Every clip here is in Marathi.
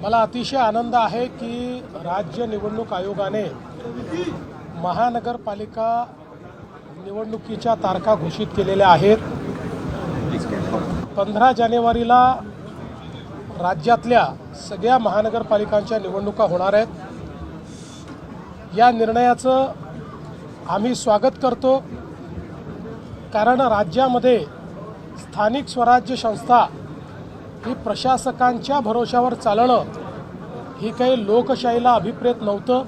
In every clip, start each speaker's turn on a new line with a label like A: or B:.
A: मला अतिशय आनंद आहे की राज्य निवडणूक आयोगाने महानगरपालिका निवडणुकीच्या तारखा घोषित केलेल्या आहेत। 15 जानेवारीला राज्यातल्या सगळ्या महानगरपालिकांच्या निवडणुका होणार आहेत। या निर्णयाचं आम्ही स्वागत करतो, कारण राज्यामध्ये स्थानिक स्वराज्य संस्था ही प्रशासकांच्या भरोशावर चालणं ही काही लोकशाहीला अभिप्रेत नव्हतं।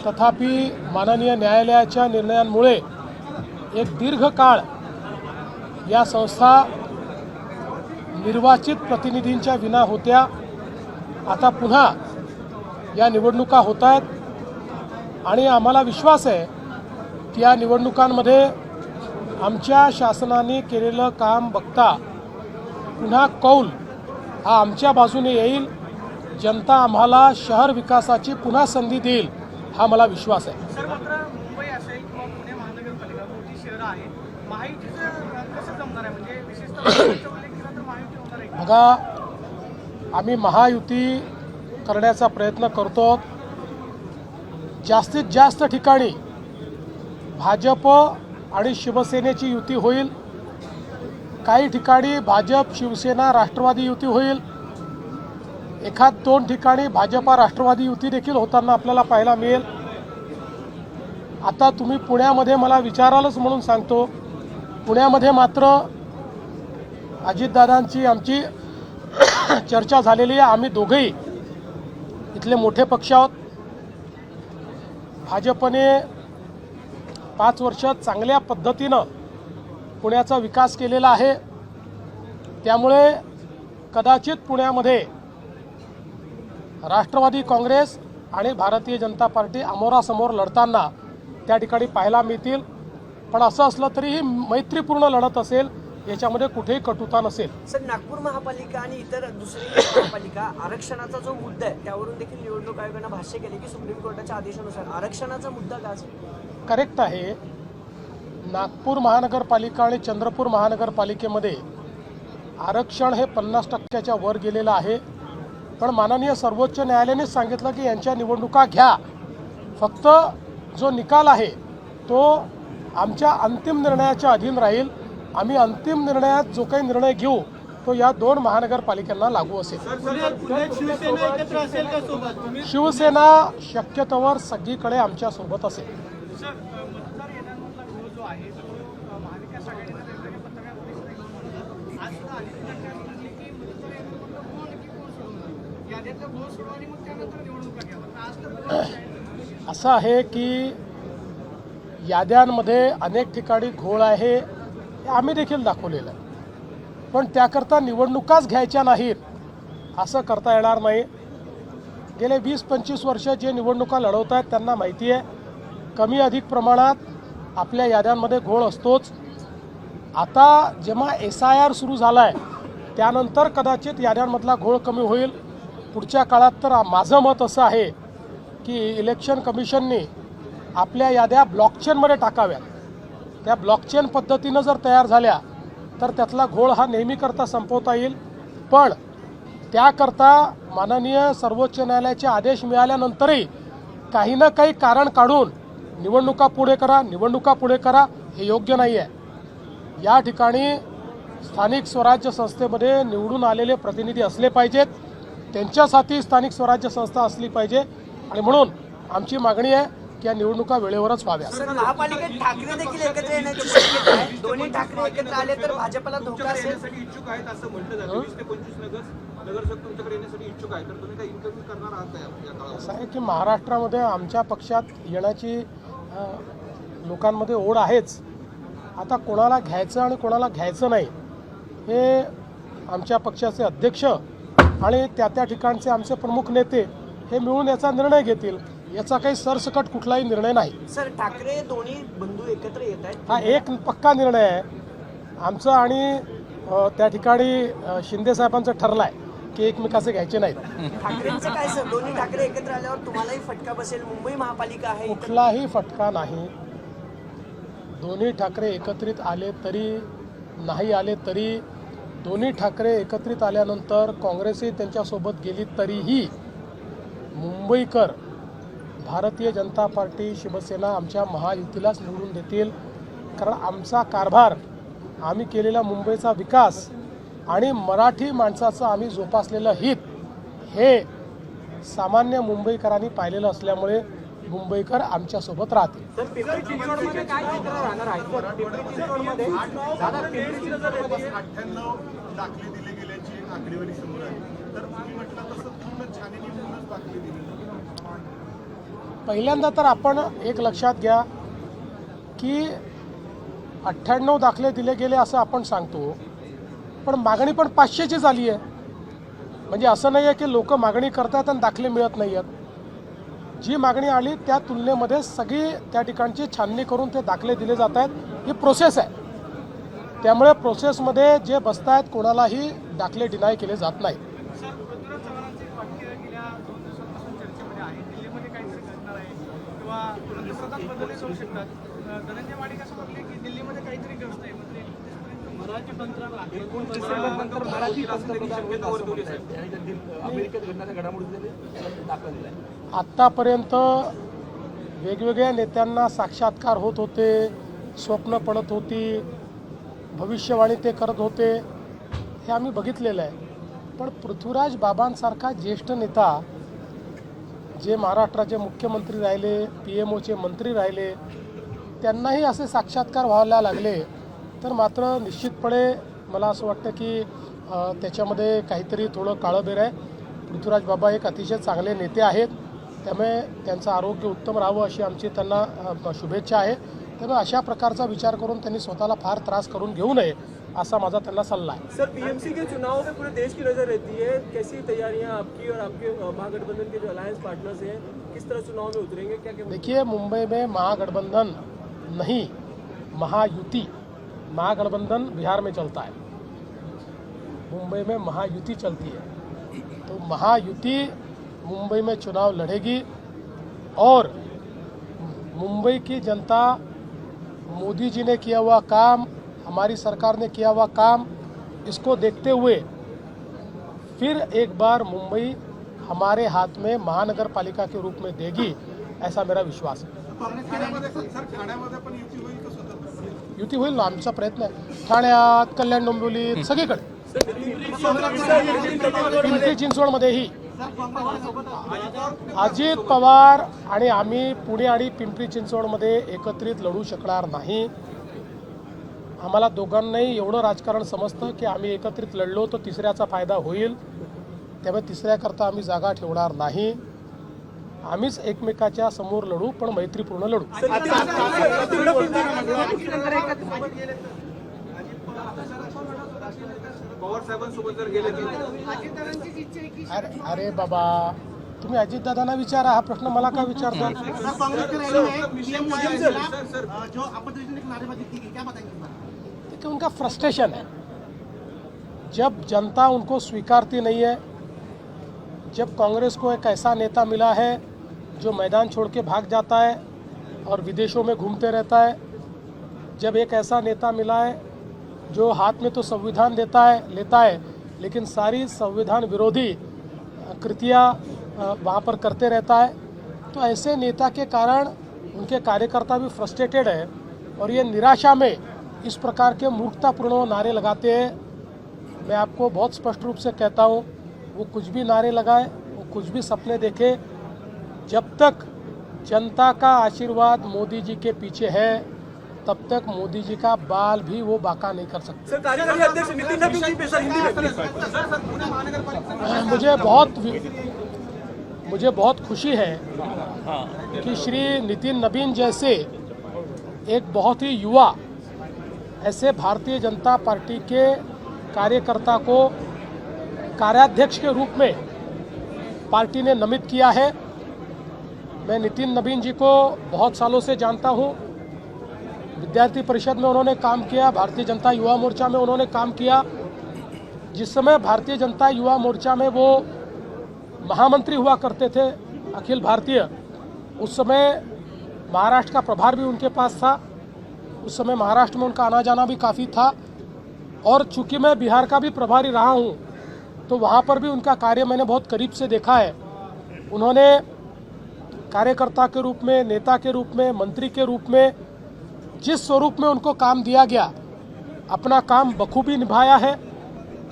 A: तथापि माननीय न्यायालयाच्या निर्णयांमुळे एक दीर्घकाळ या संस्था निर्वाचित प्रतिनिधींच्या विना होत्या। आता पुन्हा या निवडणुका होत आहेत आणि आम्हाला विश्वास आहे की या निवडणुकांमध्ये आमच्या शासनाने केलेलं काम बघता पुन्हा कौल हा आमच्या बाजूने येईल। जनता आम्हाला शहर विकासाची पुन्हा संधी देईल हा मला विश्वास आहे।
B: सर, मात्र मुंबई असेल किंवा पुणे महानगरपालिका मोठी शहरं आहेत, महायुतीचं कसं जमणार आहे? म्हणजे विशेषतः उल्लेख केला तर महायुती होणार आहे।
A: बघा, आम्ही महायुती करण्याचा प्रयत्न करतो। जास्तीत जास्त ठिकाणी भाजप आणि शिवसेनेची युती होईल, काही ठिकाणी भाजप शिवसेना राष्ट्रवादी युती होईल, एखाद दोन ठिकाणी भाजपा राष्ट्रवादी युती देखील होताना आपल्याला पाहायला मिळेल। आता तुम्ही पुण्यामध्ये मला विचारालच म्हणून सांगतो, पुण्यामध्ये मात्र अजितदादांची आमची चर्चा झालेली आहे। आम्ही दोघेही इथले मोठे पक्ष आहोत। भाजपने 5 वर्ष चांगल्या पद्धतीनं पुण्याचा विकास केलेला आहे, त्यामुळे कदाचित पुण्यामध्ये राष्ट्रवादी काँग्रेस आणि भारतीय जनता पार्टी अमोरासमोर लढताना त्या ठिकाणी पाहायला मिळतील। पण असं असलं तरीही मैत्रीपूर्ण लढत असेल, याच्यामध्ये कुठेही कटुता नसेल।
C: सर, नागपूर महापालिका आणि इतर दुसरी महापालिका आरक्षणाचा जो मुद्दा आहे त्यावरून देखील निवडणूक आयोगाने भाष्य केले की सुप्रीम कोर्टाच्या आदेशानुसार आरक्षणाचा मुद्दा का
A: करेक्ट आहे। नागपूर महानगरपालिका आणि चंद्रपूर महानगरपालिकेमध्ये आरक्षण हे 50% वर गेलेलं आहे। पण माननीय सर्वोच्च न्यायालयानेच सांगितलं की यांच्या निवडणुका घ्या, फक्त जो निकाल आहे तो आमच्या अंतिम निर्णयाच्या अधीन राहील। आम्ही अंतिम निर्णयात जो काही निर्णय घेऊ तो या 2 महानगरपालिकांना लागू असेल। शिवसेना शक्यतोवर सगळीकडे आमच्या सोबत असेल।
B: मतदार याद्यांमधला घोळ जो आहे तो महाविकास आघाडीने वेगवेगळ्या पत्रकार आज सुद्धा आदित्य ठाकरे म्हटले की मतदार याद्यांमधला घोळ नक्की कोण सोडवणार, याद्यातला घोळ सोडवा आणि मग त्यानंतर निवडणुका घ्यावा। आज तर
A: असं आहे की याद्यांमध्ये अनेक ठिकाणी घोळ आहे, हे आम्ही देखील दाखवलेलं आहे। पण त्याकरता निवडणुकाच घ्यायच्या नाहीत असं करता येणार नाही। गेले 20-25 वर्ष जे निवडणुका लढवत आहेत त्यांना माहिती आहे कमी अधिक प्रमाणात आपल्या याद्यांमध्ये घोळ असतोच। आता जेव्हा SIR सुरू झाला आहे त्यानंतर कदाचित याद्यांमधला घोळ कमी होईल। पुढच्या काळात तर माझं मत असं आहे की इलेक्शन कमिशनने आपल्या याद्या ब्लॉकचेनमध्ये टाकाव्यात। त्या ब्लॉकचेन पद्धतीनं जर तयार झाल्या तर त्यातला घोळ हा नेहमीकरता संपवता येईल। पण त्याकरता माननीय सर्वोच्च न्यायालयाचे आदेश मिळाल्यानंतरही काही ना काही कारण काढून निवडणुका पुढे करा हे योग्य नाही आहे। या ठिकाणी स्थानिक स्वराज्य संस्थेमध्ये निवडून आलेले प्रतिनिधी असले पाहिजेत, त्यांच्यासाठी स्थानिक स्वराज्य संस्था असली पाहिजे आणि म्हणून आमची मागणी आहे की या निवडणुका वेळेवरच व्हाव्या।
C: सर, महापालिकेत ठाकरे देखील एकत्र येण्याची शक्यता आहे। दोन्ही ठाकरे एकत्र आले तर भाजपला धोका असेल
D: इच्छुक आहेत असं म्हटलं जातं। 20 ते 25 नगरसेवक तुमच्याकडे येण्यासाठी इच्छुक आहेत, तर तुम्ही काही इंटरव्ह्यू करणार आहात का या काळात?
A: असं आहे की महाराष्ट्रामध्ये आमच्या पक्षात येण्याची लोकांमध्ये ओढ आहेच। आता कोणाला घ्यायचं आणि कोणाला घ्यायचं नाही हे आमच्या पक्षाचे अध्यक्ष आणि त्या ठिकाणचे आमचे प्रमुख नेते हे मिळून याचा निर्णय घेतील। याचा काही सरसकट कुठलाही निर्णय नाही।
C: सर, ठाकरे दोन्ही बंधू एकत्र येत आहेत,
A: हा एक पक्का निर्णय आहे आमचा आणि त्या ठिकाणी शिंदे साहेबांचं ठरलं आहे की एकमेकाचे घ्यायचे नाहीत।
C: ठाकरेंचं काय सर, दोन्ही ठाकरे एकत्र आल्यावर तुम्हालाही फटका बसेल? मुंबई महापालिका आहे,
A: कुठलाही फटका नाही। दोन्ही ठाकरे एकत्रित आले तरी नाही आले तरी दोन्ही ठाकरे एकत्रित आल्यानंतर काँग्रेसही त्यांच्यासोबत गेली तरीही मुंबईकर भारतीय जनता पार्टी शिवसेना आमच्या महायुतीलाच निवडून देतील. कारण आमचा कारभार, आम्ही केलेला मुंबईचा विकास आणि मराठी माणसाचं आम्ही जोपासलेलं हित हे सामान्य मुंबईकरांनी पाहिलेलं असल्यामुळे मुंबईकर आमच्यासोबत राहतील.
C: तर पिंपरी चिंचवडमध्ये काय चित्र राहणार आहे? पिंपरी चिंचवडमध्ये दादा, पिंपरी चिंचवडमध्ये
E: 98 दाखले दिले गेल्याची एक आकडेवारी समोर आली. तर तुम्ही म्हटलं तसं पूर्ण छाननी म्हणूनच दाखले दिले जातात.
A: पहिल्यांदा तर आपण एक लक्षात घ्या की 98 दाखले दिले गेले असं आपण सांगतो, पण मागणी पण 500ची झाली आहे. म्हणजे असं नाही आहे की लोक मागणी करतात आणि दाखले मिळत नाही आहेत. जी मागणी आली त्या तुलनेमध्ये सगळी त्या ठिकाणची छाननी करून ते दाखले दिले जात आहेत. ही प्रोसेस आहे. त्यामुळे प्रोसेसमध्ये जे बसत आहेत कोणालाही दाखले डिनाय केले जात नाही.
B: सर, पृथ्वीराज चव्हाणांचे एक वाक्य गेल्या 2 दिवसांपासून चर्चेमध्ये आहे. दिल्लीमध्ये काहीतरी घडणार आहे किंवा पंतप्रधान बदलले जाऊ शकतात. धनंजय माडिक असं म्हटले की दिल्लीमध्ये काहीतरी ग्रस्त आहे. मात्र मराठी पंतप्रधान
C: डिसेंबरनंतर मराठी पंतप्रधान होईल असं म्हणतात.
E: अमेरिकेत घडणाऱ्या घडामोडी दाखला दिलाय.
A: आत्तापर्यंत वेगवेगळ्या नेत्यांना साक्षात्कार होत होते, स्वप्न पडत होती, भविष्यवाणी ते करत होते, हे आम्ही बघितलेलं आहे. पण पृथ्वीराज बाबांसारखा ज्येष्ठ नेता जे महाराष्ट्राचे मुख्यमंत्री राहिले, PMOचे मंत्री राहिले, त्यांनाही असे साक्षात्कार व्हायला लागले तर मात्र निश्चितपणे मला असं वाटतं की त्याच्यामध्ये काहीतरी थोडं काळबेर आहे. पृथ्वीराज बाबा एक अतिशय चांगले नेते आहेत, त्यामुळे त्यांचं आरोग्य उत्तम राहावं अशी आमची त्यांना शुभेच्छा आहे. त्यामुळे अशा प्रकारचा विचार करून त्यांनी स्वतःला फार त्रास करून घेऊ नये असा माझा त्यांना सल्ला आहे.
F: सर, PMC के चुनाव में पूरे देश की नजर रहती है. कैसी तैयारियां आपकी और आपके महागठबंधन के जो अलायंस पार्टनर्स हैं, किस तरह चुनाव में उतरेंगे? क्या
A: देखिए, मुंबई में महागठबंधन नहीं, महायुति, महागठबंधन बिहार में चलता है, मुंबई में महायुति चलती है. तो महायुति मुंबई में चुनाव लड़ेगी और मुंबई की जनता मोदी जी ने किया हुआ काम, हमारी सरकार ने किया हुआ काम, इसको देखते हुए फिर एक बार मुंबई हमारे हाथ में महानगर पालिका के रूप में देगी, ऐसा मेरा विश्वास है.
E: ठाण्यामध्ये पण युती होईल का स्वतंत्र?
A: युती होईल ना, आमचा प्रयत्न आहे. ठाण्यात, कल्याण डोंबिवलीत, सगळीकडे, पिंपरी चिंचवडमध्येही अजित पवार आणि आम्ही पुणे आणि पिंपरी चिंचवडमध्ये एकत्रित लढू शकणार नाही. आम्हाला दोघांनाही एवढं राजकारण समजतं की आम्ही एकत्रित लढलो तर तिसऱ्याचा फायदा होईल, त्यामुळे तिसऱ्याकरता आम्ही जागा ठेवणार नाही. आम्हीच एकमेकाच्या समोर लढू, पण मैत्रीपूर्ण लढू.
D: पवार साहेबांसोबत जर गेले तर
B: अजितदादांचीच इच्छा आहे की
A: अरे बाबा, तुम्ही अजितदादांना विचारा, हा प्रश्न मला का विचारता?
E: जो अपोजिशन ने नारेबाजी की क्या बताएंगे?
A: कि उनका फ्रस्ट्रेशन है. जब जनता उनको स्वीकारती नहीं है, जब कांग्रेस को एक ऐसा नेता मिला है जो मैदान छोड़ के भाग जाता है और विदेशों में घूमते रहता है, जब एक ऐसा नेता मिला है जो हाथ में तो संविधान लेता है लेकिन सारी संविधान विरोधी कृतियाँ वहाँ पर करते रहता है, तो ऐसे नेता के कारण उनके कार्यकर्ता भी फ्रस्ट्रेटेड है और ये निराशा में इस प्रकार के मूर्खतापूर्ण नारे लगाते हैं. मैं आपको बहुत स्पष्ट रूप से कहता हूँ, वो कुछ भी नारे लगाए, वो कुछ भी सपने देखे, जब तक जनता का आशीर्वाद मोदी जी के पीछे है तब तक मोदी जी का बाल भी वो बाका नहीं कर सकते.
F: सर, कार्यकारी अध्यक्ष नितिन नवीन जी पे सर हिंदी में
A: मुझे बहुत खुशी है कि श्री नितिन नवीन जैसे एक बहुत ही युवा ऐसे भारतीय जनता पार्टी के कार्यकर्ता को कार्याध्यक्ष के रूप में पार्टी ने नामित किया है. मैं नितिन नवीन जी को बहुत सालों से जानता हूं. विद्यार्थी परिषद में उन्होंने काम किया, भारतीय जनता युवा मोर्चा में उन्होंने काम किया. जिस समय भारतीय जनता युवा मोर्चा में वो महामंत्री हुआ करते थे अखिल भारतीय, उस समय महाराष्ट्र का प्रभार भी उनके पास था. उस समय महाराष्ट्र में उनका आना जाना भी काफ़ी था. और चूंकि मैं बिहार का भी प्रभारी रहा हूं, तो वहां पर भी उनका कार्य मैंने बहुत करीब से देखा है। उन्होंने कार्यकर्ता के रूप में, नेता के रूप में, मंत्री के रूप में, जिस स्वरूप में उनको काम दिया गया, अपना काम बखूबी निभाया है।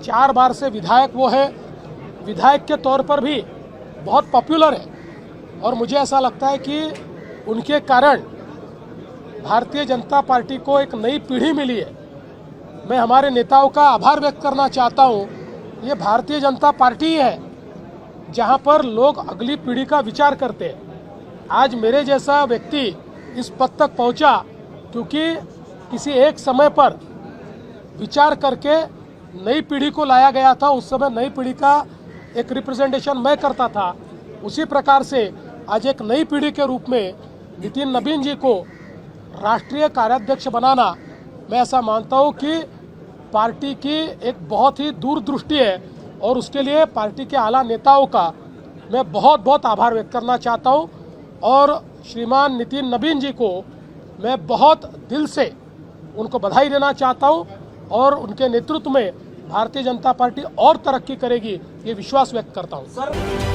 A: 4 बार से विधायक वो है, विधायक के तौर पर भी बहुत पॉपुलर है। और मुझे ऐसा लगता है कि उनके कारण भारतीय जनता पार्टी को एक नई पीढ़ी मिली है। मैं हमारे नेताओं का आभार व्यक्त करना चाहता हूँ। ये भारतीय जनता पार्टी है जहाँ पर लोग अगली पीढ़ी का विचार करते हैं। आज मेरे जैसा व्यक्ति इस पद तक पहुँचा क्योंकि किसी एक समय पर विचार करके नई पीढ़ी को लाया गया था। उस समय नई पीढ़ी का एक रिप्रेजेंटेशन मैं करता था। उसी प्रकार से आज एक नई पीढ़ी के रूप में नितिन नबीन जी को राष्ट्रीय कार्याध्यक्ष बनाना, मैं ऐसा मानता हूं कि पार्टी की एक बहुत ही दूरदृष्टि है और उसके लिए पार्टी के आला नेताओं का मैं बहुत बहुत आभार व्यक्त करना चाहता हूं। और श्रीमान नितिन नबीन जी को मैं बहुत दिल से उनको बधाई देना चाहता हूं और उनके नेतृत्व में भारतीय जनता पार्टी और तरक्की करेगी, ये विश्वास व्यक्त करता हूं।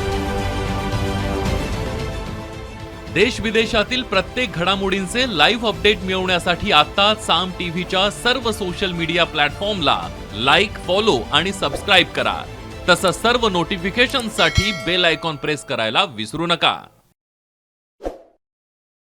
G: देश विदेशातील प्रत्येक घडामोडींचे लाईव्ह अपडेट मिळवण्यासाठी आता साम टीव्हीच्या सर्व सोशल मीडिया प्लॅटफॉर्मला लाईक, फॉलो आणि सबस्क्राईब करा। तसंच सर्व नोटिफिकेशनसाठी बेल आयकॉन प्रेस करायला विसरू नका।